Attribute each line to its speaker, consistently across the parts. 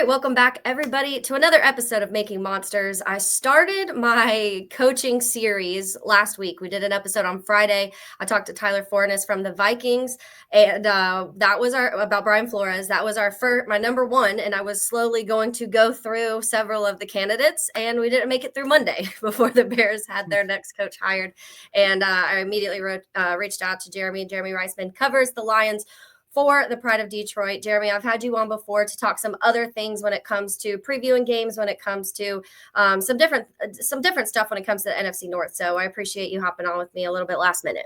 Speaker 1: right, welcome back, everybody, to another episode of Making Monsters. I started my coaching series last week. We did an episode on Friday. I talked to Tyler Fornes from the Vikings, and that was about Brian Flores. That was my number one, and I was slowly going to go through several of the candidates, and we didn't make it through Monday before the Bears had their next coach hired. And I immediately reached out to Jeremy. Jeremy Reisman covers the Lions for the Pride of Detroit. Jeremy, I've had you on before to talk some other things when it comes to previewing games, when it comes to some different stuff when it comes to the NFC North. So I appreciate you hopping on with me a little bit last minute.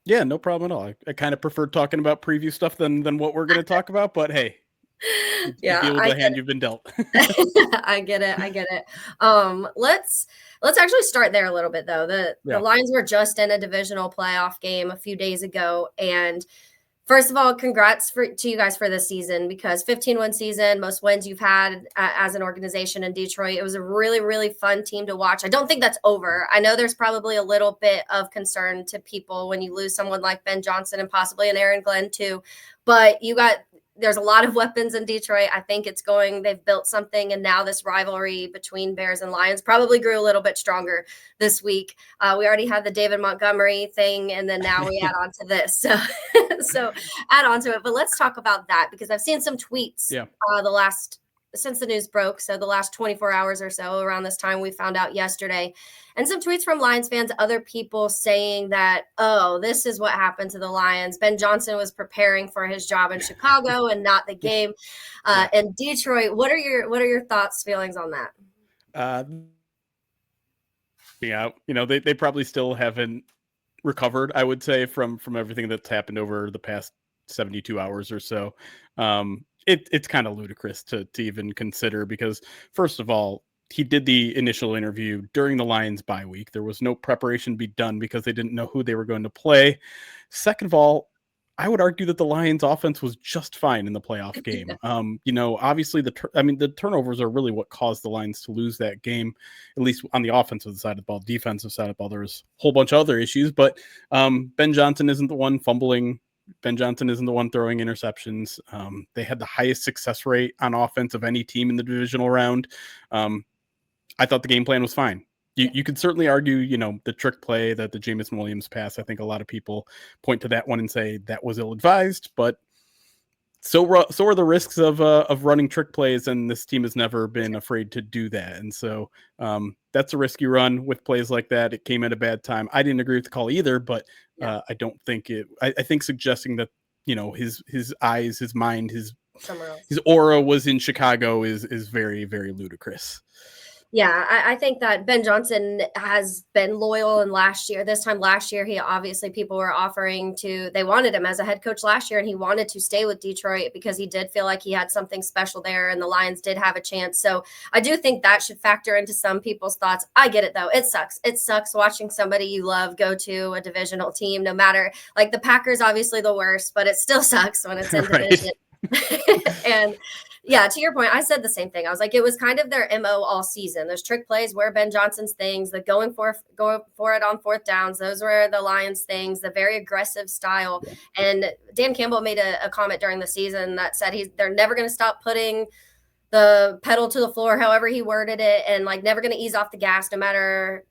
Speaker 2: Yeah, no problem at all. I kind of prefer talking about preview stuff than what we're going to talk about, but hey, you deal with the hand you've been dealt.
Speaker 1: I get it. Let's actually start there a little bit, though. The Lions were just in a divisional playoff game a few days ago, and first of all, congrats to you guys for this season, because 15-win season, most wins you've had as an organization in Detroit. It was a really, really fun team to watch. I don't think that's over. I know there's probably a little bit of concern to people when you lose someone like Ben Johnson and possibly an Aaron Glenn too, but there's a lot of weapons in Detroit. I think they've built something, and now this rivalry between Bears and Lions probably grew a little bit stronger this week. We already had the David Montgomery thing, and then now we add on to this. So add on to it. But let's talk about that, because I've seen some tweets since the news broke. So the last 24 hours or so, around this time, we found out yesterday, and some tweets from Lions fans, other people saying that, oh, this is what happened to the Lions. Ben Johnson was preparing for his job in Chicago and not the game in Detroit. What are your thoughts, feelings on that?
Speaker 2: They probably still haven't recovered, I would say, from everything that's happened over the past 72 hours or so. It's kind of ludicrous to even consider, because first of all, he did the initial interview during the Lions bye week. There was no preparation to be done because they didn't know who they were going to play. Second of all, I would argue that the Lions offense was just fine in the playoff game. Obviously the turnovers are really what caused the Lions to lose that game, at least on the offensive side of the ball. Defensive side of the ball, there was a whole bunch of other issues, but Ben Johnson isn't the one fumbling. Ben Johnson isn't the one throwing interceptions. They had the highest success rate on offense of any team in the divisional round. I thought the game plan was fine. You could certainly argue, the trick play, that the Jameson Williams pass. I think a lot of people point to that one and say that was ill-advised, but so are the risks of running trick plays, and this team has never been afraid to do that. And so that's a risk you run with plays like that. It came at a bad time. I didn't agree with the call either, but I don't think it. I think suggesting that his eyes, his mind, his aura was in Chicago is very, very ludicrous.
Speaker 1: Yeah, I think that Ben Johnson has been loyal, and this time last year, he obviously, people were they wanted him as a head coach last year, and he wanted to stay with Detroit because he did feel like he had something special there, and the Lions did have a chance. So I do think that should factor into some people's thoughts. I get it, though. It sucks. It sucks watching somebody you love go to a divisional team, no matter, like the Packers, obviously the worst, but it still sucks when it's in division. And yeah, to your point, I said the same thing. I was like, it was kind of their MO all season. Those trick plays were Ben Johnson's things, the going for it on fourth downs. Those were the Lions things, the very aggressive style. Yeah. And Dan Campbell made a comment during the season that said they're never going to stop putting the pedal to the floor, however he worded it, and like never going to ease off the gas no matter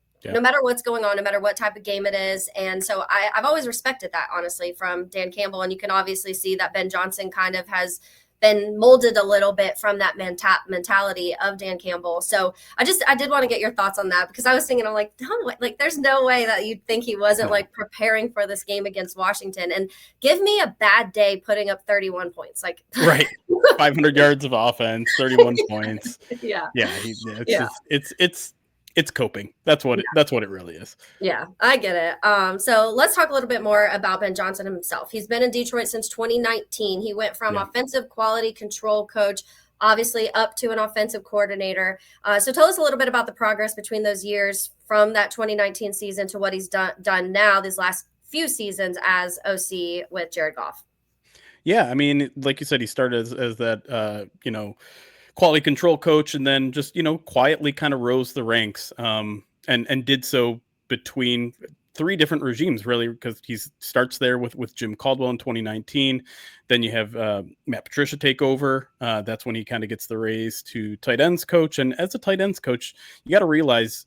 Speaker 1: what's going on, no matter what type of game it is. And so I've always respected that, honestly, from Dan Campbell. And you can obviously see that Ben Johnson kind of has been molded a little bit from that mentality of Dan Campbell. So I did want to get your thoughts on that, because I was thinking, I'm like, there's no way that you'd think he wasn't like preparing for this game against Washington. And give me a bad day putting up 31 points, like
Speaker 2: right, 500 yards of offense, 31 points. It's coping. That's what it really is.
Speaker 1: Yeah, I get it. So let's talk a little bit more about Ben Johnson himself. He's been in Detroit since 2019. He went from offensive quality control coach, obviously, up to an offensive coordinator. So tell us a little bit about the progress between those years, from that 2019 season to what he's done now these last few seasons as OC with Jared Goff.
Speaker 2: Yeah, I mean, like you said, he started as that, quality control coach, and then just, quietly kind of rose the ranks, and did so between three different regimes, really, because he starts there with Jim Caldwell in 2019. Then you have Matt Patricia take over. That's when he kind of gets the raise to tight ends coach. And as a tight ends coach, you got to realize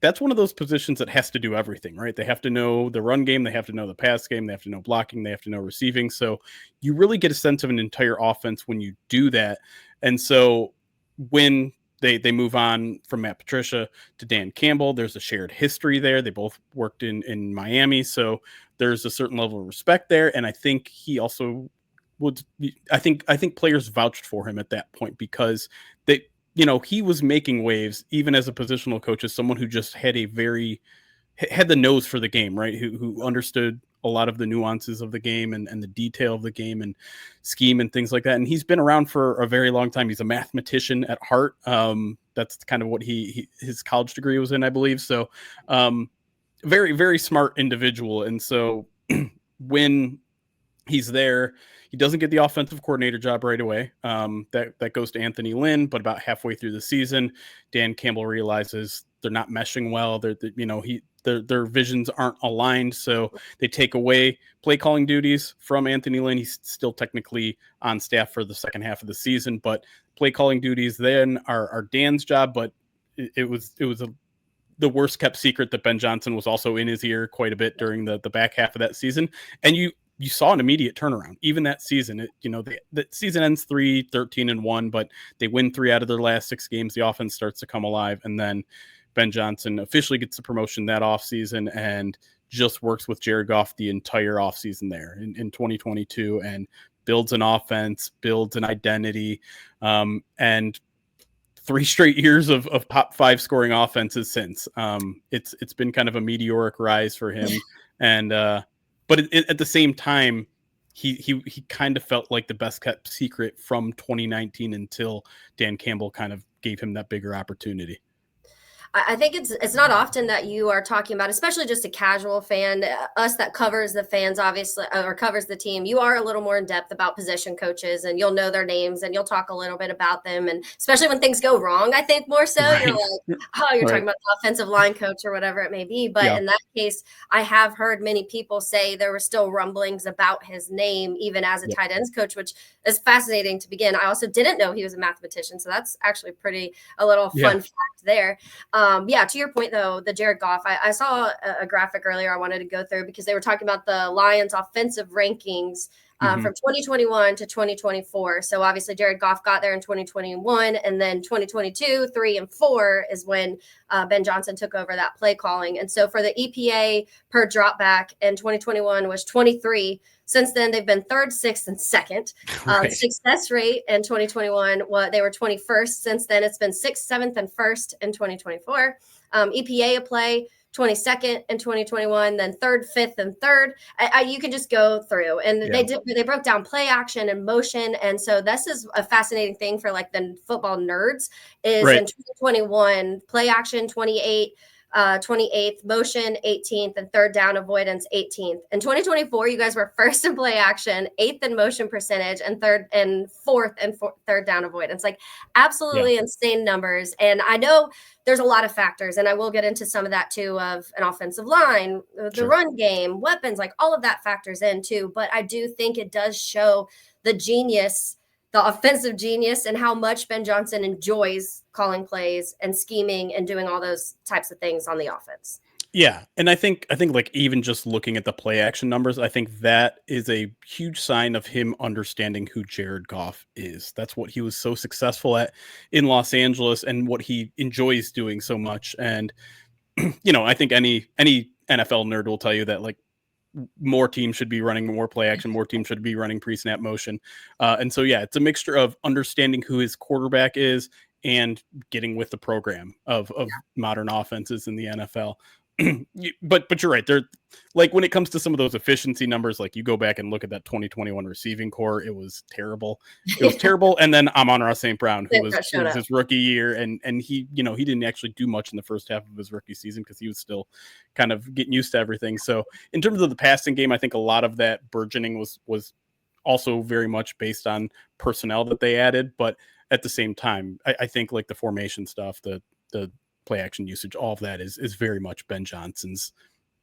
Speaker 2: that's one of those positions that has to do everything, right? They have to know the run game, they have to know the pass game, they have to know blocking, they have to know receiving. So you really get a sense of an entire offense when you do that. And so when they move on from Matt Patricia to Dan Campbell, there's a shared history there. They both worked in Miami, so there's a certain level of respect there. And I think he also would. I think players vouched for him at that point because they, he was making waves even as a positional coach, as someone who just had had the nose for the game, right? Who understood a lot of the nuances of the game and the detail of the game and scheme and things like that. And he's been around for a very long time. He's a mathematician at heart. That's kind of what his college degree was in, I believe. So very, very smart individual. And so when he's there, he doesn't get the offensive coordinator job right away. That goes to Anthony Lynn, but about halfway through the season, Dan Campbell realizes they're not meshing well. Their visions aren't aligned, so they take away play calling duties from Anthony Lynn. He's still technically on staff for the second half of the season, but play calling duties then are Dan's job. But it was the worst kept secret that Ben Johnson was also in his ear quite a bit during the back half of that season, and you saw an immediate turnaround. Even that season, the season ends 13-1, but they win 3 out of their last 6 games. The offense starts to come alive, and then Ben Johnson officially gets the promotion that offseason and just works with Jared Goff the entire offseason there in 2022 and builds an offense, builds an identity, and 3 straight years of top 5 scoring offenses since. It's been kind of a meteoric rise for him, and but at the same time, he kind of felt like the best kept secret from 2019 until Dan Campbell kind of gave him that bigger opportunity.
Speaker 1: I think it's not often that you are talking about, especially just a casual fan, us that covers the fans, obviously, or covers the team. You are a little more in depth about position coaches, and you'll know their names, and you'll talk a little bit about them. And especially when things go wrong, I think more so, You're like, oh, you're talking about the offensive line coach or whatever it may be. But in that case, I have heard many people say there were still rumblings about his name, even as a tight ends coach, which is fascinating to begin. I also didn't know he was a mathematician, so that's actually a little fun fact there. To your point, though, the Jared Goff, I saw a graphic earlier I wanted to go through because they were talking about the Lions offensive rankings from 2021 to 2024. So obviously Jared Goff got there in 2021, and then 2022, 3 and 4 is when Ben Johnson took over that play calling. And so for the EPA per dropback in 2021 was 23. Since then, they've been 3rd, 6th, and 2nd. Success rate in 2021, they were 21st. Since then, it's been 6th, 7th, and 1st in 2024. EPA of play, 22nd in 2021, then 3rd, 5th, and 3rd. You can just go through. And they broke down play action and motion. And so this is a fascinating thing for like the football nerds is in 2021, play action 28th, motion 18th, and 3rd down avoidance 18th. In 2024, you guys were 1st in play action, 8th in motion percentage, and 3rd and 4th and 3rd down avoidance. Like absolutely insane numbers. And I know there's a lot of factors, and I will get into some of that too, of an offensive line, the run game, weapons, like all of that factors in too. But I do think it does show the genius, the offensive genius, and how much Ben Johnson enjoys calling plays and scheming and doing all those types of things on the offense.
Speaker 2: Yeah. And I think like even just looking at the play action numbers, I think that is a huge sign of him understanding who Jared Goff is. That's what he was so successful at in Los Angeles and what he enjoys doing so much. And, I think any NFL nerd will tell you that like more teams should be running more play action, more teams should be running pre-snap motion. And so, it's a mixture of understanding who his quarterback is and getting with the program of modern offenses in the NFL. But you're right. They're like when it comes to some of those efficiency numbers, like you go back and look at that 2021 receiving core, it was terrible. It was terrible. And then Amon-Ra St. Brown, who was his rookie year, and he he didn't actually do much in the first half of his rookie season because he was still kind of getting used to everything. So in terms of the passing game, I think a lot of that burgeoning was also very much based on personnel that they added, but at the same time, I think like the formation stuff, the play action usage, all of that is very much Ben Johnson's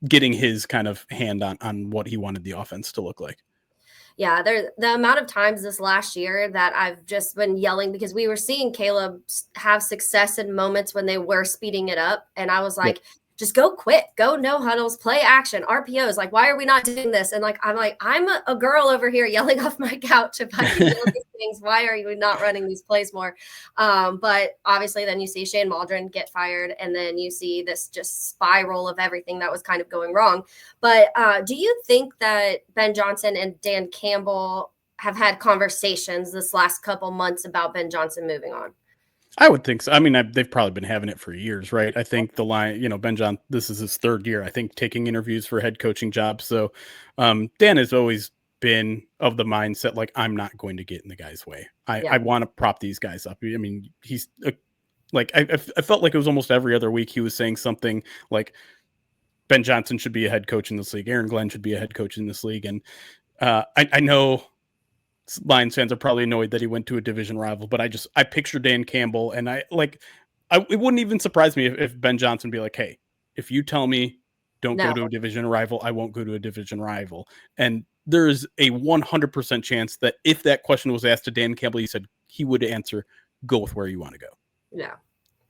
Speaker 2: getting his kind of hand on what he wanted the offense to look like.
Speaker 1: Yeah, the amount of times this last year that I've just been yelling because we were seeing Caleb have success in moments when they were speeding it up. And I was like,
Speaker 2: Yep.
Speaker 1: just go quick, go no huddles, play action, RPOs. Like, why are we not doing this? And I'm a girl over here yelling off my couch if I can yell these things. Why are you not running these plays more? But obviously then you see Shane Waldron get fired, and then you see this just spiral of everything that was kind of going wrong. But do you think that Ben Johnson and Dan Campbell have had conversations this last couple months about Ben Johnson moving on?
Speaker 2: I would think so. I mean, they've probably been having it for years, right? I think the line, Ben John, this is his third year, I think, taking interviews for head coaching jobs. So Dan has always been of the mindset, like, I'm not going to get in the guy's way. I want to prop these guys up. I mean, he's like, I felt like it was almost every other week he was saying something like Ben Johnson should be a head coach in this league. Aaron Glenn should be a head coach in this league. And I know Lions fans are probably annoyed that he went to a division rival, but I picture Dan Campbell, and it wouldn't even surprise me if Ben Johnson be like, hey, if you tell me don't go to a division rival, I won't go to a division rival. And there's a 100% chance that if that question was asked to Dan Campbell, he said he would answer, go with where you want to go.
Speaker 1: Yeah.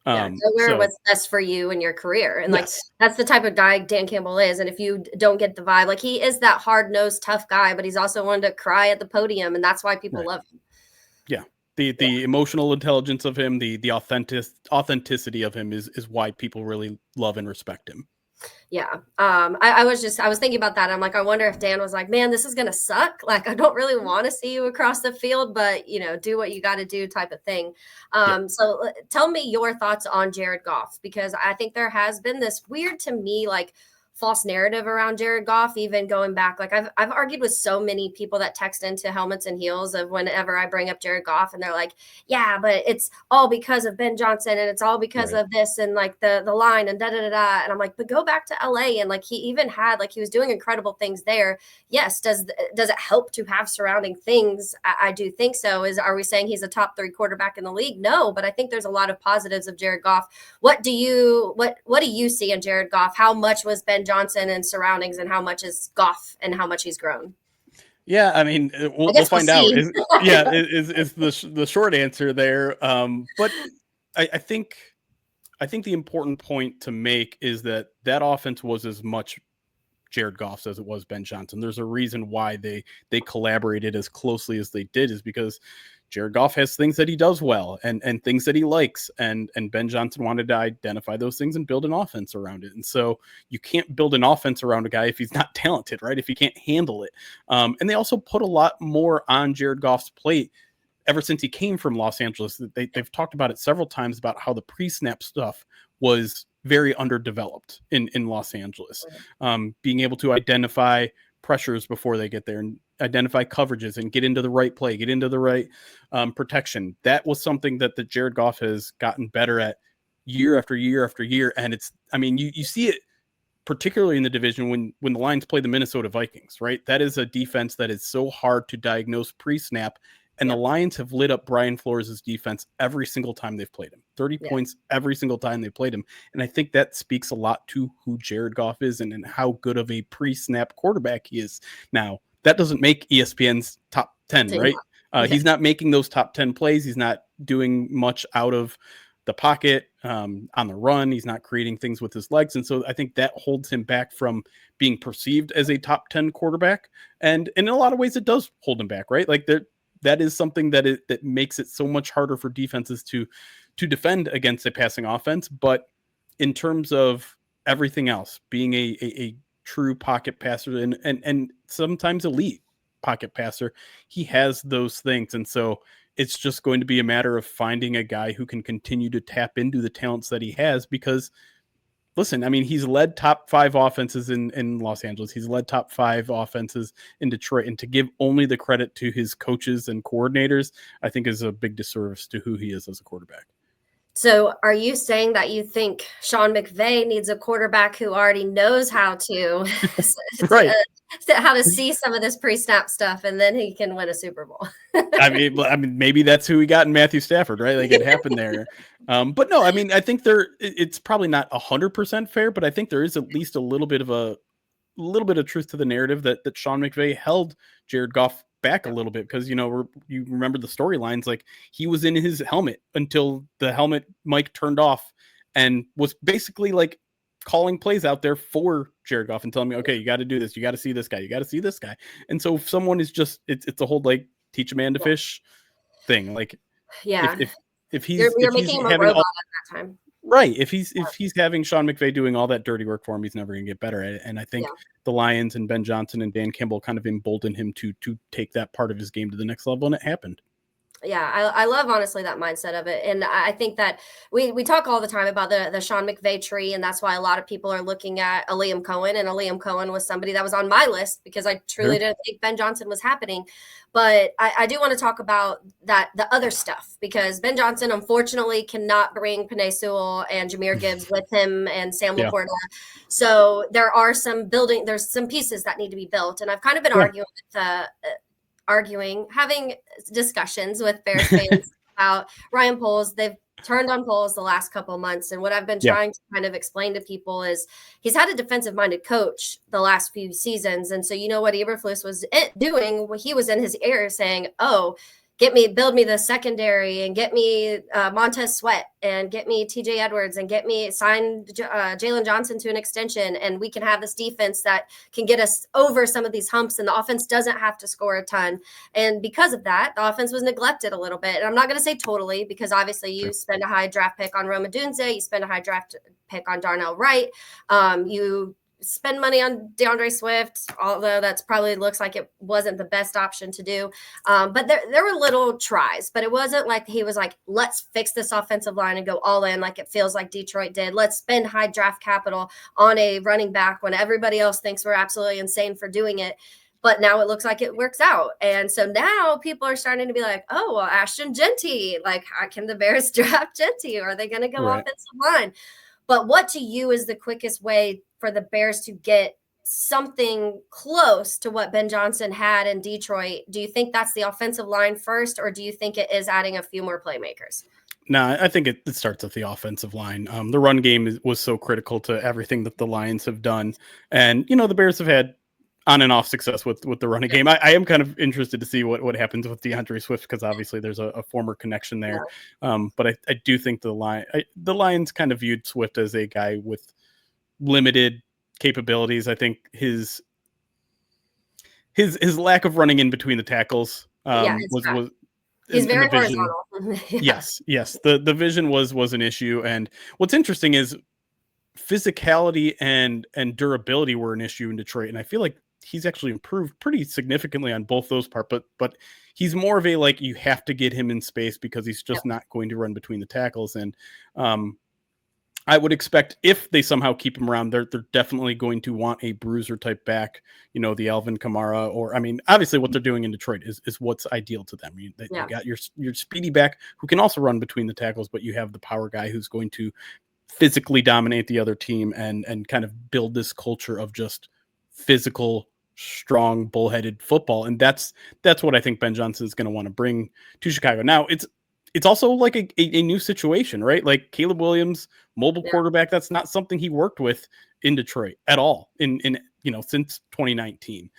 Speaker 1: Yeah, go where what's best for you in your career. And that's the type of guy Dan Campbell is. And if you don't get the vibe, like, he is that hard-nosed, tough guy, but he's also one to cry at the podium, and that's why people love him.
Speaker 2: Yeah. The emotional intelligence of him, the authenticity of him is why people really love and respect him.
Speaker 1: Yeah. I was thinking about that. I'm like, I wonder if Dan was like, man, this is going to suck. Like, I don't really want to see you across the field, but do what you got to do type of thing. So tell me your thoughts on Jared Goff, because I think there has been this weird, to me, like, false narrative around Jared Goff, even going back. Like, I've argued with so many people that text into Helmets and Heels of whenever I bring up Jared Goff, and they're like, yeah, but it's all because of Ben Johnson, and it's all because of this, and like the line, and da-da-da-da. And I'm like, but go back to LA, and like, he even had, like, he was doing incredible things there. Yes. Does it help to have surrounding things? I do think so. Are we saying he's a top 3 quarterback in the league? No, but I think there's a lot of positives of Jared Goff. What do you see in Jared Goff? How much was Ben Johnson and surroundings, and how much is Goff and how much he's grown?
Speaker 2: Yeah, I mean, we'll find out. Is the short answer there. But I think the important point to make is that offense was as much Jared Goff's as it was Ben Johnson. There's a reason why they collaborated as closely as they did, is because Jared Goff has things that he does well and things that he likes. And Ben Johnson wanted to identify those things and build an offense around it. And so you can't build an offense around a guy if he's not talented, right? If he can't handle it. And they also put a lot more on Jared Goff's plate ever since he came from Los Angeles. They've talked about it several times about how the pre-snap stuff was very underdeveloped in Los Angeles. Being able to identify pressures before they get there and identify coverages and get into the right play, get into the right protection. That was something that the Jared Goff has gotten better at year after year after year. And you see it particularly in the division when the Lions play the Minnesota Vikings, right? That is a defense that is so hard to diagnose pre-snap. And the Lions have lit up Brian Flores' defense every single time they've played him. 30 points every single time they played him. And I think that speaks a lot to who Jared Goff is and how good of a pre-snap quarterback he is. Now, that doesn't make ESPN's top 10, right? He's not making those top 10 plays. He's not doing much out of the pocket on the run. He's not creating things with his legs. And so I think that holds him back from being perceived as a top 10 quarterback. And in a lot of ways, it does hold him back, right? Like that is something that makes it so much harder for defenses to defend against a passing offense. But in terms of everything else, being a true pocket passer and sometimes elite pocket passer, he has those things. And so it's just going to be a matter of finding a guy who can continue to tap into the talents that he has, because listen, I mean, he's led top 5 offenses in Los Angeles. He's led top 5 offenses in Detroit. And to give only the credit to his coaches and coordinators, I think is a big disservice to who he is as a quarterback.
Speaker 1: So are you saying that you think Sean McVay needs a quarterback who already knows how to how to see some of this pre-snap stuff, and then he can win a Super Bowl.
Speaker 2: I mean, maybe that's who we got in Matthew Stafford, right? Like it happened there. But no, I mean, I think it's probably not 100% fair, but I think there is at least a little bit of truth to the narrative that Sean McVay held Jared Goff back a little bit because, you remember the storylines, like he was in his helmet until the helmet mic turned off and was basically like calling plays out there for Jared Goff and telling me, okay, you got to do this. You got to see this guy. You got to see this guy. And so if someone is just, it's a whole, like, teach a man to fish thing. Like,
Speaker 1: yeah,
Speaker 2: if he's,
Speaker 1: you're
Speaker 2: if
Speaker 1: making
Speaker 2: he's
Speaker 1: him a
Speaker 2: having
Speaker 1: robot at that time.
Speaker 2: right. If he's having Sean McVay doing all that dirty work for him, he's never going to get better at it. And I think the Lions and Ben Johnson and Dan Campbell kind of emboldened him to take that part of his game to the next level. And it happened.
Speaker 1: Yeah, I love honestly that mindset of it. And I think that we talk all the time about the Sean McVay tree, and that's why a lot of people are looking at a Liam Cohen, and a Liam Cohen was somebody that was on my list because I truly didn't think Ben Johnson was happening. But I do want to talk about the other stuff, because Ben Johnson unfortunately cannot bring Penei Sewell and Jahmyr Gibbs with him and Sam Laporta. So there's some pieces that need to be built. And I've kind of been having discussions with Bears fans about Ryan Poles. They've turned on Poles the last couple of months. And what I've been trying to kind of explain to people is he's had a defensive-minded coach the last few seasons. And so you know what Eberflus was doing? He was in his ear saying, build me the secondary and get me Montez Sweat and get me TJ Edwards and sign Jalen Johnson to an extension. And we can have this defense that can get us over some of these humps, and the offense doesn't have to score a ton. And because of that, the offense was neglected a little bit. And I'm not going to say totally, because obviously you spend a high draft pick on Roma Dunze, you spend a high draft pick on Darnell Wright, you spend money on DeAndre Swift, although that's probably looks like it wasn't the best option to do. But there were little tries, but it wasn't like he was like, let's fix this offensive line and go all in like it feels like Detroit did. Let's spend high draft capital on a running back when everybody else thinks we're absolutely insane for doing it. But now it looks like it works out. And so now people are starting to be like, oh, well, Ashton Genty, like, how can the Bears draft Genty? Or are they going to go offensive line? But what to you is the quickest way for the Bears to get something close to what Ben Johnson had in Detroit? Do you think that's the offensive line first, or do you think it is adding a few more playmakers?
Speaker 2: No, I think it starts with the offensive line. The run game was so critical to everything that the Lions have done. And, the Bears have had on and off success with the running game. I am kind of interested to see what happens with DeAndre Swift, because obviously there's a former connection there. But I do think the Lions kind of viewed Swift as a guy with limited capabilities. I think his lack of running in between the tackles was
Speaker 1: he's very horizontal.
Speaker 2: Yes. The vision was an issue. And what's interesting is physicality and durability were an issue in Detroit. And I feel like he's actually improved pretty significantly on both those parts, but he's more of a, like, you have to get him in space because he's just not going to run between the tackles. And I would expect if they somehow keep him around, they're definitely going to want a bruiser type back, the Alvin Kamara, or, I mean, obviously what they're doing in Detroit is what's ideal to them. You got your speedy back who can also run between the tackles, but you have the power guy who's going to physically dominate the other team and kind of build this culture of just physical, strong, bullheaded football. And that's what I think Ben Johnson is going to want to bring to Chicago. Now it's also like a new situation, right? Like Caleb Williams, mobile quarterback. That's not something he worked with in Detroit at all in since 2019.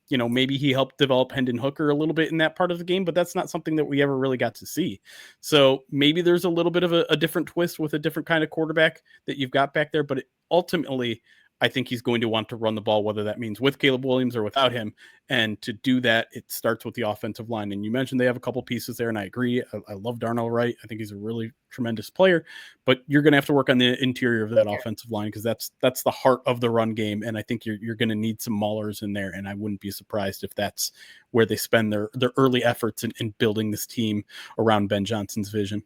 Speaker 2: Maybe he helped develop Hendon Hooker a little bit in that part of the game, but that's not something that we ever really got to see. So maybe there's a little bit of a different twist with a different kind of quarterback that you've got back there, but ultimately I think he's going to want to run the ball, whether that means with Caleb Williams or without him. And to do that, it starts with the offensive line. And you mentioned they have a couple pieces there, and I agree. I love Darnell Wright. I think he's a really tremendous player, but you're going to have to work on the interior of that offensive line, because that's the heart of the run game. And I think you're going to need some maulers in there. And I wouldn't be surprised if that's where they spend their early efforts in building this team around Ben Johnson's vision.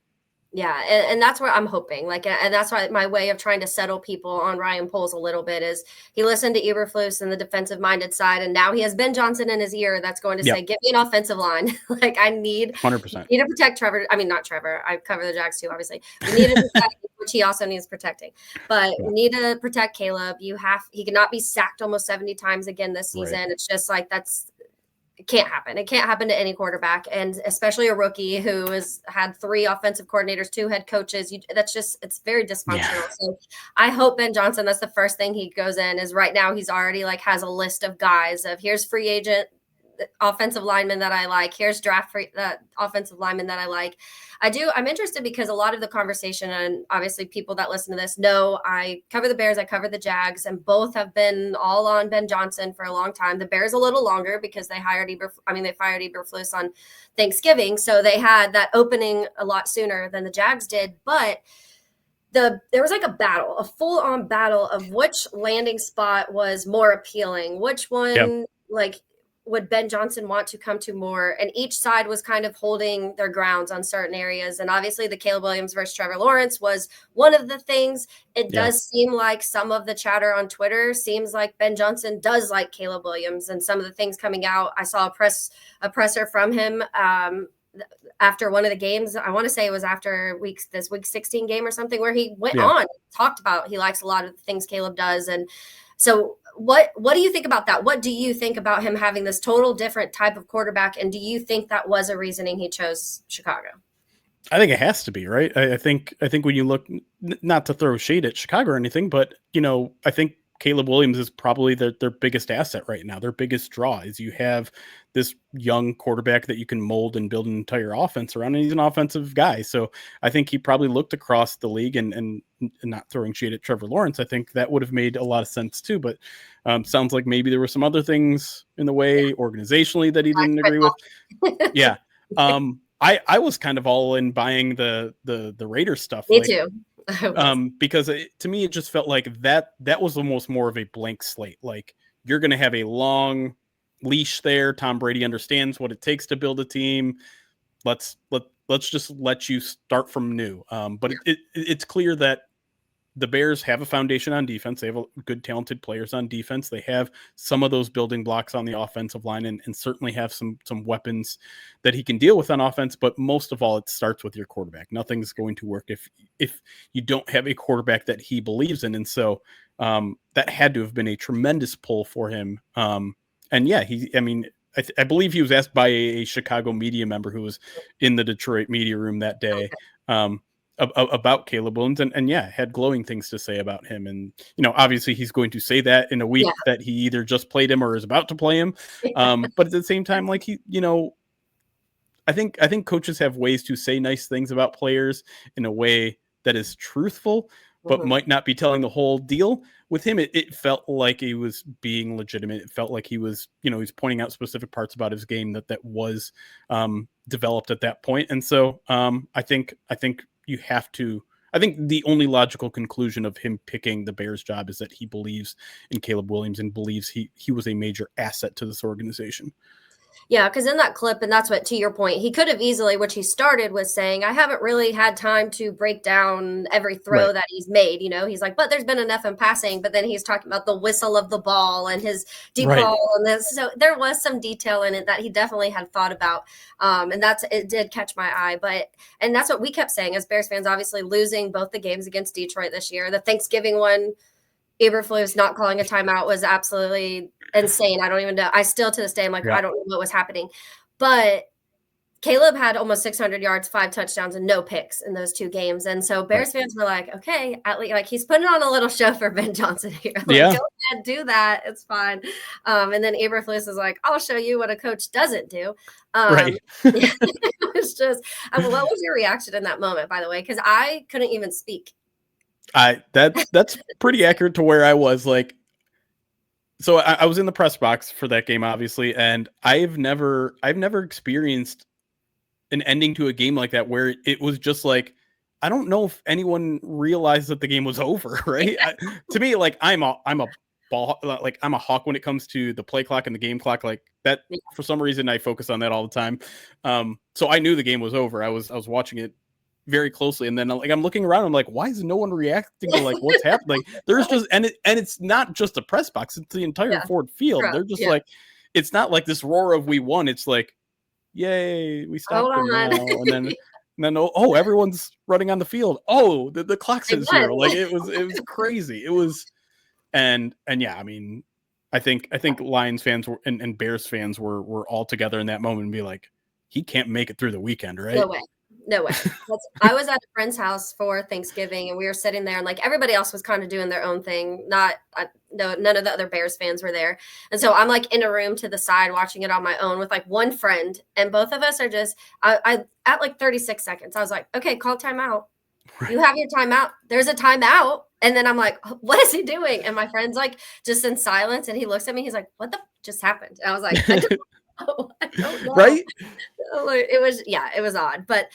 Speaker 1: Yeah, and that's where I'm hoping, like, and that's why my way of trying to settle people on Ryan Poles a little bit is he listened to Eberflus and the defensive-minded side, and now he has Ben Johnson in his ear that's going to
Speaker 2: Yep,
Speaker 1: say, "Give me an offensive line." Like, I
Speaker 2: $100%.
Speaker 1: need to protect Trevor. I mean, not Trevor. I cover the Jags too, obviously. We need to protect, which he also needs protecting. But
Speaker 2: Yeah,
Speaker 1: we need to protect Caleb. He cannot be sacked almost 70 times again this
Speaker 2: right.
Speaker 1: season. It's just like it can't happen. It can't happen to any quarterback, and especially a rookie who has had 3 offensive coordinators, 2 head coaches. It's very
Speaker 2: Yeah.
Speaker 1: dysfunctional. So I hope Ben Johnson, that's the first thing he goes in is right now he's already like has a list of guys of here's free agent offensive lineman that I like. Here's draft free offensive lineman that I like. I'm interested because a lot of the conversation, and obviously people that listen to this know I cover the Bears, I cover the Jags, and both have been all on Ben Johnson for a long time. The Bears a little longer because they fired Eberflus on Thanksgiving, so they had that opening a lot sooner than the Jags did. But there was like a full-on battle of which landing spot was more appealing, which
Speaker 2: Yep.
Speaker 1: one like would Ben Johnson want to come to more? And each side was kind of holding their grounds on certain areas. And obviously, the Caleb Williams versus Trevor Lawrence was one of the things. It
Speaker 2: Yeah.
Speaker 1: does seem like some of the chatter on Twitter seems like Ben Johnson does like Caleb Williams, and some of the things coming out. I saw a presser from him after one of the games. I want to say it was after this week 16 game or something, where he went
Speaker 2: Yeah.
Speaker 1: on, talked about he likes a lot of the things Caleb does. And so what do you think about that? What do you think about him having this total different type of quarterback? And do you think that was a reasoning he chose Chicago?
Speaker 2: I think it has to be, right? I think when you look, not to throw shade at Chicago or anything, but I think Caleb Williams is probably their biggest asset right now. Their biggest draw is you have this young quarterback that you can mold and build an entire offense around, and he's an offensive guy. So I think he probably looked across the league and not throwing shade at Trevor Lawrence. I think that would have made a lot of sense too. But sounds like maybe there were some other things in the way organizationally that he didn't agree with. Yeah. I was kind of all in buying the Raiders stuff.
Speaker 1: Me too.
Speaker 2: Because to me, it just felt like that was almost more of a blank slate. Like, you're going to have a long leash there. Tom Brady understands what it takes to build a team. Let's just let you start from new. But it's clear that the Bears have a foundation on defense. They have good, talented players on defense. They have some of those building blocks on the offensive line, and certainly have some weapons that he can deal with on offense. But most of all, it starts with your quarterback. Nothing's going to work if you don't have a quarterback that he believes in. And so that had to have been a tremendous pull for him. And yeah, I believe he was asked by a Chicago media member who was in the Detroit media room that day. Okay. About Caleb Williams, and yeah, had glowing things to say about him. And obviously he's going to say that in a week that he either just played him or is about to play him. But at the same time, like, I think coaches have ways to say nice things about players in a way that is truthful, but might not be telling the whole deal. With him, it felt like he was being legitimate. It felt like he was, he's pointing out specific parts about his game that was developed at that point. And so I think you have to. I think the only logical conclusion of him picking the Bears job is that he believes in Caleb Williams and believes he was a major asset to this organization.
Speaker 1: Yeah, because in that clip, and that's what, to your point, he could have easily, which he started with saying, I haven't really had time to break down every throw that he's made. He's like, but there's been enough in passing. But then he's talking about the whistle of the ball and his deep ball and this. So there was some detail in it that he definitely had thought about. And it did catch my eye. And that's what we kept saying as Bears fans, obviously losing both the games against Detroit this year. The Thanksgiving one, Eberflus not calling a timeout was absolutely insane. I don't even know. I still to this day, I'm like, I don't know what was happening. But Caleb had almost 600 yards, 5 touchdowns, and no picks in those 2 games. And so Bears fans were like, okay, at least like he's putting on a little show for Ben Johnson here. Like, go ahead, do that. It's fine. And then Eberflus is like, I'll show you what a coach doesn't do. It's just, what was your reaction in that moment, by the way? Because I couldn't even speak.
Speaker 2: That's pretty accurate to where I was. Like, so I was in the press box for that game, obviously, and I've never experienced an ending to a game like that where it was just like, I don't know if anyone realized that the game was over, right? To me, like, I'm a ball, like, I'm a hawk when it comes to the play clock and the game clock. Like that, for some reason, I focus on that all the time. So I knew the game was over. I was watching it very closely. And then like I'm looking around, I'm like, why is no one reacting to like what's happening? Like there's just and it's not just a press box, it's the entire Ford field. They're just like, it's not like this roar of we won. It's like, yay, we stopped them now. And then oh, everyone's running on the field. Oh, the clock says 0. Like it was crazy. It was and yeah, I mean, I think Lions fans were and Bears fans were all together in that moment and be like, he can't make it through the weekend, right?
Speaker 1: No way. I was at a friend's house for Thanksgiving, and we were sitting there, and like everybody else was kind of doing their own thing. None of the other Bears fans were there, and so I'm like in a room to the side watching it on my own with like one friend, and both of us are just. I at like 36 seconds, I was like, okay, call timeout. Right. You have your timeout. There's a timeout, and then I'm like, what is he doing? And my friend's like just in silence, and he looks at me. He's like, what the just happened? And I was like, I don't know.
Speaker 2: Right?
Speaker 1: It was odd. But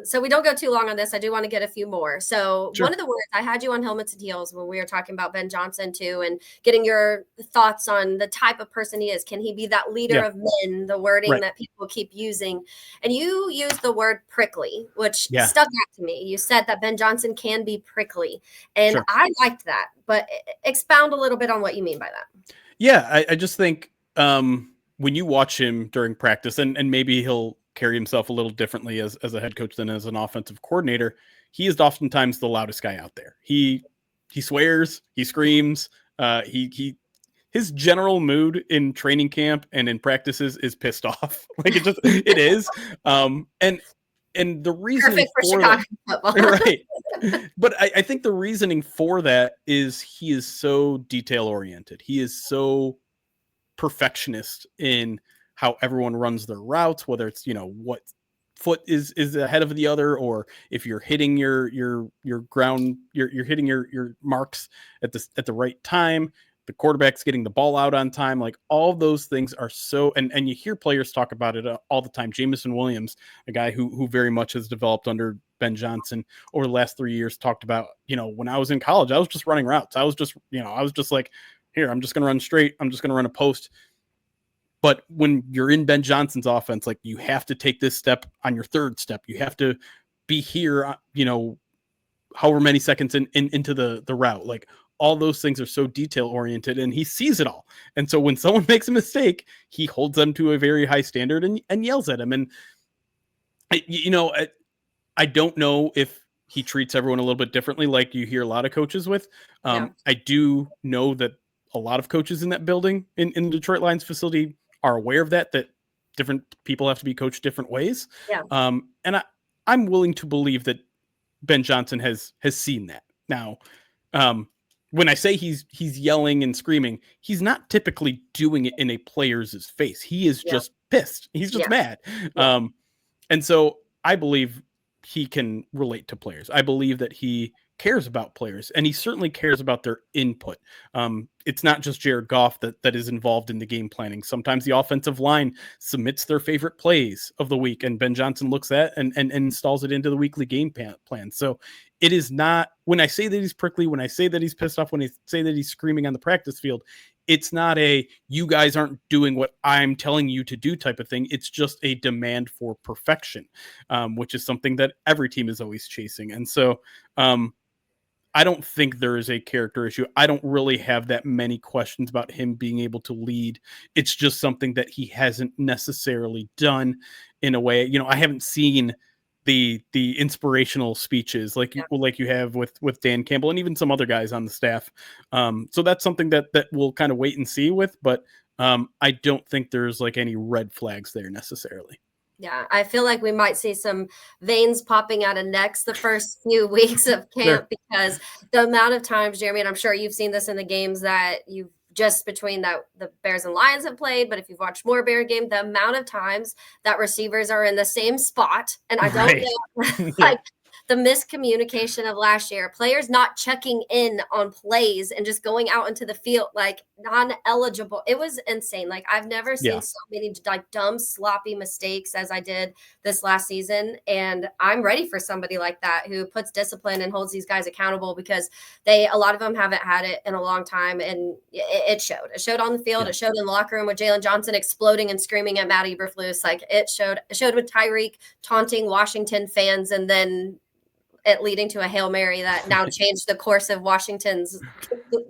Speaker 1: so we don't go too long on this. I do want to get a few more. So one of the words, I had you on helmets and heels when we were talking about Ben Johnson too, and getting your thoughts on the type of person he is. Can he be that leader of men, the wording that people keep using? And you used the word prickly, which stuck out to me. You said that Ben Johnson can be prickly, and I liked that, but expound a little bit on what you mean by that.
Speaker 2: Yeah, I just think when you watch him during practice, and maybe he'll carry himself a little differently as a head coach than as an offensive coordinator, he is oftentimes the loudest guy out there. He swears, he screams, his general mood in training camp and in practices is pissed off. Like it is. And the reason for Chicago football. Right. But I think the reasoning for that is he is so detail oriented. He is so perfectionist in how everyone runs their routes, whether it's, what foot is ahead of the other, or if you're hitting your ground, you're hitting your marks at the right time, the quarterback's getting the ball out on time. Like all those things are so, and you hear players talk about it all the time. Jameson Williams, a guy who very much has developed under Ben Johnson over the last 3 years, talked about, when I was in college, I was just running routes. I was just like, here, I'm just going to run straight. I'm just going to run a post. But when you're in Ben Johnson's offense, like you have to take this step on your third step. You have to be here, however many seconds into the route. Like all those things are so detail oriented, and he sees it all. And so when someone makes a mistake, he holds them to a very high standard and yells at them. And, I don't know if he treats everyone a little bit differently, like you hear a lot of coaches with. I do know that a lot of coaches in that building in the Detroit Lions facility are aware of that different people have to be coached different ways. Yeah. And I'm willing to believe that Ben Johnson has seen that. Now, when I say he's yelling and screaming, he's not typically doing it in a player's face. He is just pissed. He's just mad. Yeah. And so I believe he can relate to players. I believe that he cares about players, and he certainly cares about their input. It's not just Jared Goff that is involved in the game planning. Sometimes the offensive line submits their favorite plays of the week, and Ben Johnson looks at and installs it into the weekly game plan. So it is not, when I say that he's prickly, when I say that he's pissed off, when I say that he's screaming on the practice field, it's not a you guys aren't doing what I'm telling you to do type of thing. It's just a demand for perfection, which is something that every team is always chasing. And so I don't think there is a character issue. I don't really have that many questions about him being able to lead. It's just something that he hasn't necessarily done in a way. I haven't seen the inspirational speeches like you have with Dan Campbell and even some other guys on the staff. So that's something that we'll kind of wait and see with, but I don't think there's like any red flags there necessarily.
Speaker 1: Yeah, I feel like we might see some veins popping out of necks the first few weeks of camp because the amount of times, Jeremy, and I'm sure you've seen this in the games that you've just between that the Bears and Lions have played, but if you've watched more Bear game, the amount of times that receivers are in the same spot, and I don't know, like the miscommunication of last year, players not checking in on plays and just going out into the field like non-eligible. It was insane. Like I've never seen so many like dumb, sloppy mistakes as I did this last season. And I'm ready for somebody like that who puts discipline and holds these guys accountable, because a lot of them haven't had it in a long time. And it showed. It showed on the field. It showed in the locker room with Jalen Johnson exploding and screaming at Matt Eberflus. Like it showed with Tyreek taunting Washington fans, and then it leading to a Hail Mary that now changed the course of Washington's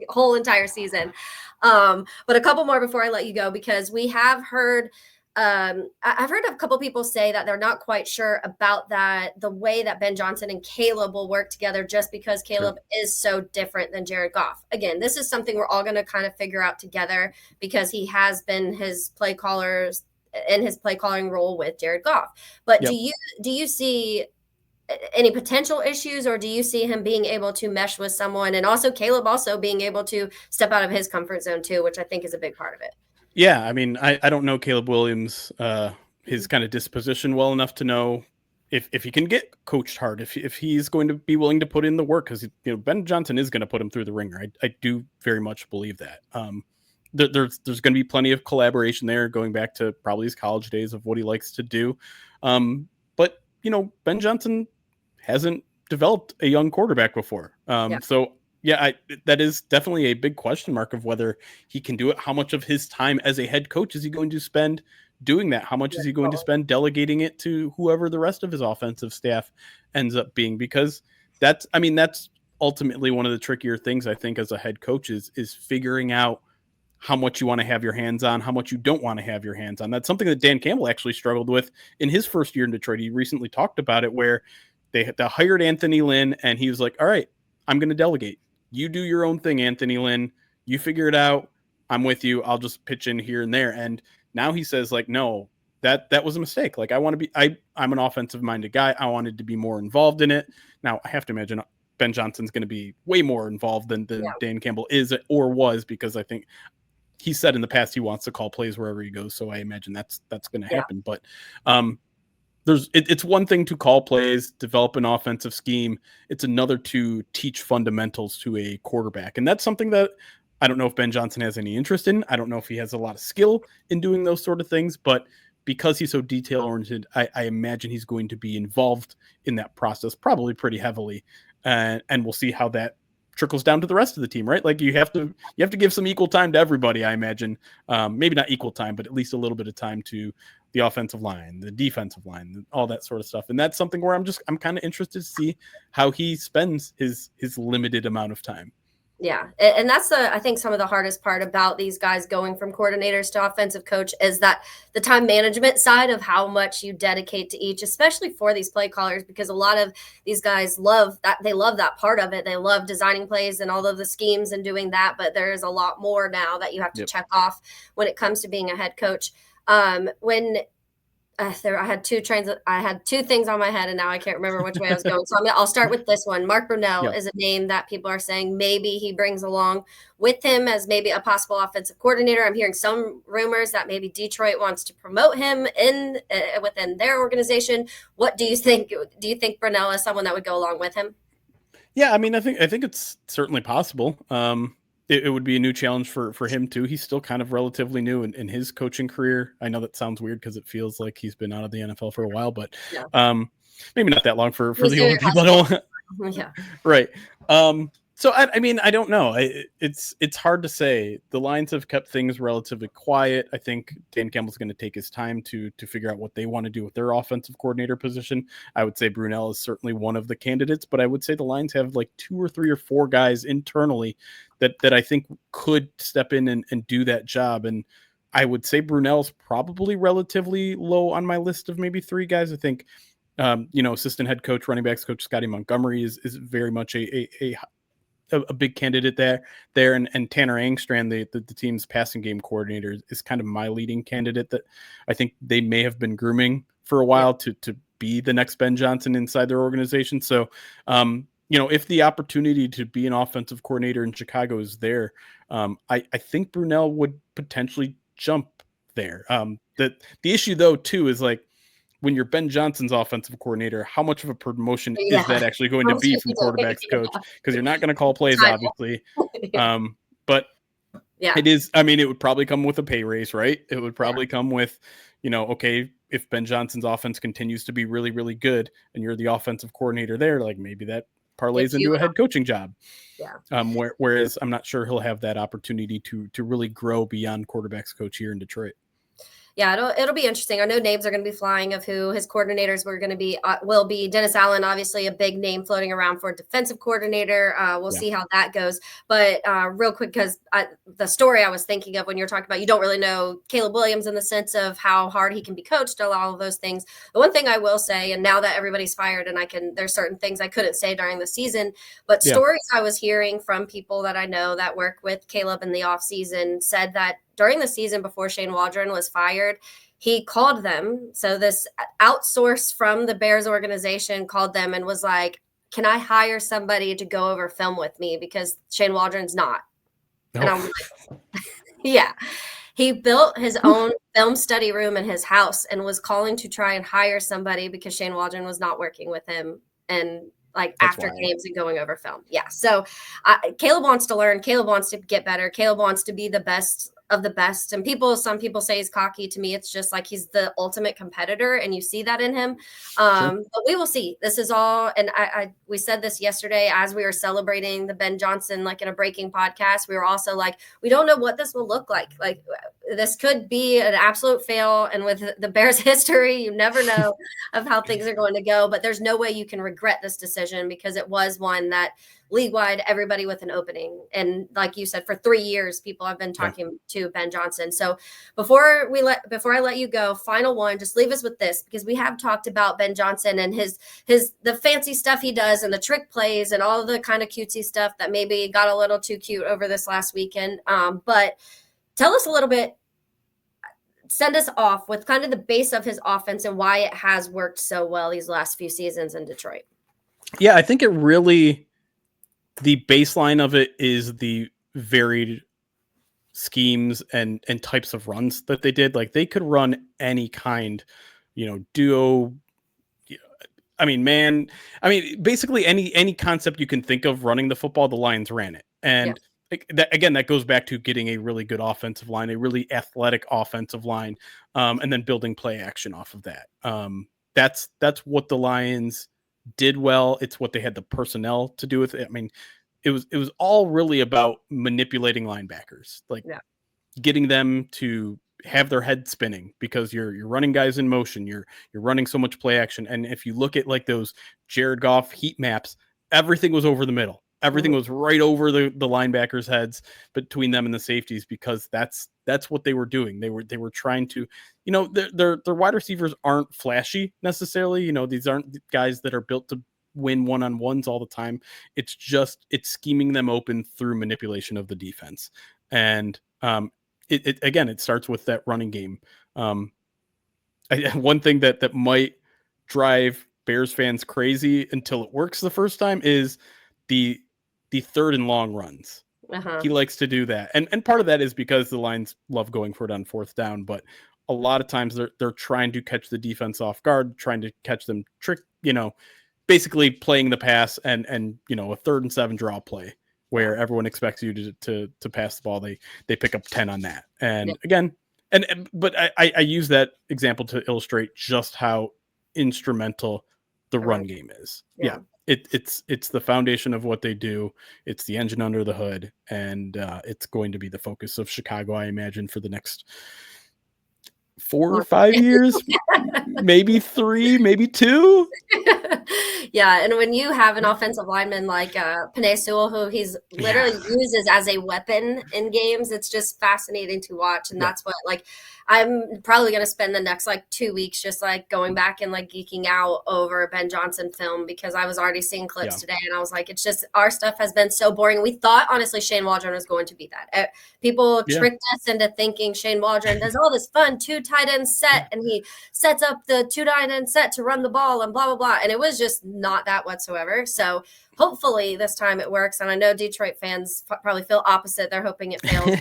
Speaker 1: whole entire season. But a couple more before I let you go, because we have heard I've heard a couple people say that they're not quite sure about the way that Ben Johnson and Caleb will work together, just because Caleb is so different than Jared Goff. Again, this is something we're all going to kind of figure out together, because he has been his play callers in his play calling role with Jared Goff. But do you see any potential issues, or do you see him being able to mesh with someone, and also Caleb also being able to step out of his comfort zone too, which I think is a big part of it?
Speaker 2: Yeah, I mean, I don't know Caleb Williams, his kind of disposition well enough to know if he can get coached hard, if he's going to be willing to put in the work, because Ben Johnson is going to put him through the ringer. I do very much believe that. There's going to be plenty of collaboration there, going back to probably his college days of what he likes to do. But Ben Johnson hasn't developed a young quarterback before. So yeah, that is definitely a big question mark of whether he can do it. How much of his time as a head coach is he going to spend doing that? How much is he going to spend delegating it to whoever the rest of his offensive staff ends up being? Because that's ultimately one of the trickier things, I think, as a head coach is figuring out how much you want to have your hands on, how much you don't want to have your hands on. That's something that Dan Campbell actually struggled with in his first year in Detroit. He recently talked about it, where they hired Anthony Lynn, and he was like, all right, I'm going to delegate. You do your own thing, Anthony Lynn. You figure it out. I'm with you. I'll just pitch in here and there. And now he says, like, no, that was a mistake. Like, I'm an offensive minded guy. I wanted to be more involved in it. Now I have to imagine Ben Johnson's going to be way more involved than Dan Campbell is or was, because I think he said in the past he wants to call plays wherever he goes. So I imagine that's going to happen. But it's one thing to call plays, develop an offensive scheme. It's another to teach fundamentals to a quarterback. And that's something that I don't know if Ben Johnson has any interest in. I don't know if he has a lot of skill in doing those sort of things, but because he's so detail oriented, I imagine he's going to be involved in that process probably pretty heavily. And we'll see how that trickles down to the rest of the team, right? Like you have to give some equal time to everybody, I imagine. Maybe not equal time, but at least a little bit of time to the offensive line, the defensive line, all that sort of stuff. And that's something where I'm kind of interested to see how he spends his limited amount of time.
Speaker 1: Yeah. And that's I think some of the hardest part about these guys going from coordinators to offensive coach is that the time management side of how much you dedicate to each, especially for these play callers, because a lot of these guys love that. They love that part of it. They love designing plays and all of the schemes and doing that. But there is a lot more now that you have to check off when it comes to being a head coach. I had two things on my head, and now I can't remember which way I was going. So I'll start with this one. Mark Brunell is a name that people are saying maybe he brings along with him as maybe a possible offensive coordinator. I'm hearing some rumors that maybe Detroit wants to promote him within their organization. What do you think? Do you think Brunell is someone that would go along with him?
Speaker 2: Yeah, I mean, I think it's certainly possible. It would be a new challenge for him too. He's still kind of relatively new in his coaching career. I know that sounds weird because it feels like he's been out of the NFL for a while, but maybe not that long for the older people.
Speaker 1: Yeah.
Speaker 2: Right. So I mean, I don't know. It's hard to say. The Lions have kept things relatively quiet. I think Dan Campbell's going to take his time to figure out what they want to do with their offensive coordinator position. I would say Brunell is certainly one of the candidates, but I would say the Lions have like 2 or 3 or 4 guys internally that I think could step in and do that job. And I would say Brunell's probably relatively low on my list of maybe 3 guys. I think, assistant head coach, running backs coach Scotty Montgomery is very much a big candidate there. And Tanner Angstrand, the team's passing game coordinator, is kind of my leading candidate that I think they may have been grooming for a while to be the next Ben Johnson inside their organization. So, if the opportunity to be an offensive coordinator in Chicago is there, I think Brunell would potentially jump there. The issue though too is like when you're Ben Johnson's offensive coordinator, how much of a promotion
Speaker 1: Yeah.
Speaker 2: is that actually going to be from quarterback's coach? Because you're not going to call plays, obviously. But
Speaker 1: yeah,
Speaker 2: it is, I mean, it would probably come with a pay raise, right? It would probably come with, okay, if Ben Johnson's offense continues to be really, really good and you're the offensive coordinator there, like maybe that parlays into a head coaching job.
Speaker 1: Yeah.
Speaker 2: Whereas I'm not sure he'll have that opportunity to really grow beyond quarterback's coach here in Detroit.
Speaker 1: Yeah, it'll be interesting. I know names are going to be flying of who his coordinators will be. Dennis Allen, obviously a big name floating around for defensive coordinator. We'll see how that goes. But real quick, because the story I was thinking of when you're talking about, you don't really know Caleb Williams in the sense of how hard he can be coached, all of those things. The one thing I will say, and now that everybody's fired and there's certain things I couldn't say during the season, but stories I was hearing from people that I know that work with Caleb in the offseason said that during the season before Shane Waldron was fired, he called them. So this outsourced from the Bears organization called them and was like, can I hire somebody to go over film with me? Because Shane Waldron's not. Oh. And I'm like, yeah. He built his own film study room in his house and was calling to try and hire somebody because Shane Waldron was not working with him. And that's after games and going over film. Yeah. So Caleb wants to learn. Caleb wants to get better. Caleb wants to be the best of the best. And some people say he's cocky. To me, it's just like he's the ultimate competitor, and you see that in him. But we will see. This is all, and we said this yesterday as we were celebrating the Ben Johnson, like in a breaking podcast. We were also like, we don't know what this will look like. Like this could be an absolute fail. And with the Bears history, you never know of how things are going to go. But there's no way you can regret this decision because it was one that league-wide, everybody with an opening. And like you said, for 3 years, people have been talking to Ben Johnson. So before I let you go, final one, just leave us with this, because we have talked about Ben Johnson and the fancy stuff he does and the trick plays and all the kind of cutesy stuff that maybe got a little too cute over this last weekend. But tell us a little bit, send us off with kind of the base of his offense and why it has worked so well these last few seasons in Detroit.
Speaker 2: Yeah, I think the baseline of it is the varied schemes and types of runs that they did. Like they could run any kind, duo. Basically any concept you can think of running the football, the Lions ran it. And that goes back to getting a really good offensive line, a really athletic offensive line, and then building play action off of that. That's what the Lions did well. It's what they had the personnel to do with it. I mean, it was all really about manipulating linebackers, like getting them to have their head spinning because you're running guys in motion. You're running so much play action. And if you look at like those Jared Goff heat maps, everything was over the middle. Everything was right over the linebackers' heads between them and the safeties, because that's what they were doing. They were trying to, their wide receivers aren't flashy necessarily. These aren't guys that are built to win one-on-ones all the time. It's scheming them open through manipulation of the defense. And it starts with that running game. One thing that might drive Bears fans crazy until it works the first time is the third and long runs. He likes to do that. And part of that is because the Lions love going for it on fourth down, but a lot of times they're trying to catch the defense off guard, trying to catch them basically playing the pass and a 3rd and 7 draw play where everyone expects you to pass the ball. They pick up 10 on that. And again, but I use that example to illustrate just how instrumental the run game is. It's the foundation of what they do. It's the engine under the hood, and it's going to be the focus of Chicago, I imagine, for the next 4 or 5 years, maybe 3, maybe 2.
Speaker 1: Yeah, and when you have an offensive lineman like Penei Sewell, who he's literally uses as a weapon in games, it's just fascinating to watch. And that's what, like, I'm probably going to spend the next 2 weeks just going back and geeking out over Ben Johnson film, because I was already seeing clips today and I was like, it's just, our stuff has been so boring. We thought honestly Shane Waldron was going to be that. People tricked us into thinking Shane Waldron does all this fun 2 tight end set and he sets up the 2 tight end set to run the ball and blah, blah, blah. And it was just not that whatsoever. So hopefully this time it works. And I know Detroit fans probably feel opposite. They're hoping it fails.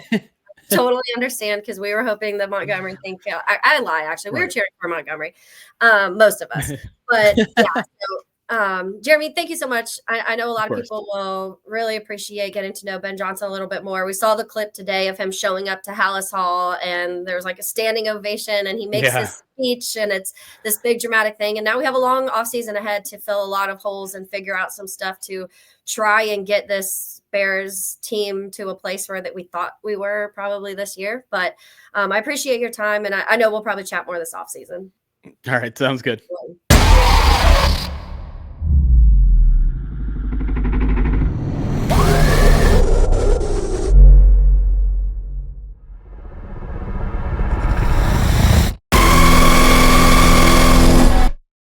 Speaker 1: totally understand because we were hoping the Montgomery thing failed. I lie, actually. We were
Speaker 2: Right.
Speaker 1: cheering for Montgomery, most of us. But yeah, so Jeremy, thank you so much. I know a lot of
Speaker 2: course.
Speaker 1: people will really appreciate getting to know Ben Johnson a little bit more. We saw the clip today of him showing up to Hallis Hall, and there's like a standing ovation, and he makes
Speaker 2: Yeah.
Speaker 1: his speech, and it's this big dramatic thing. And now we have a long offseason ahead to fill a lot of holes and figure out some stuff to try and get this Bears team to a place where that we thought we were probably this year. But I appreciate your time, and I know we'll probably chat more this offseason.
Speaker 2: All right. Sounds good.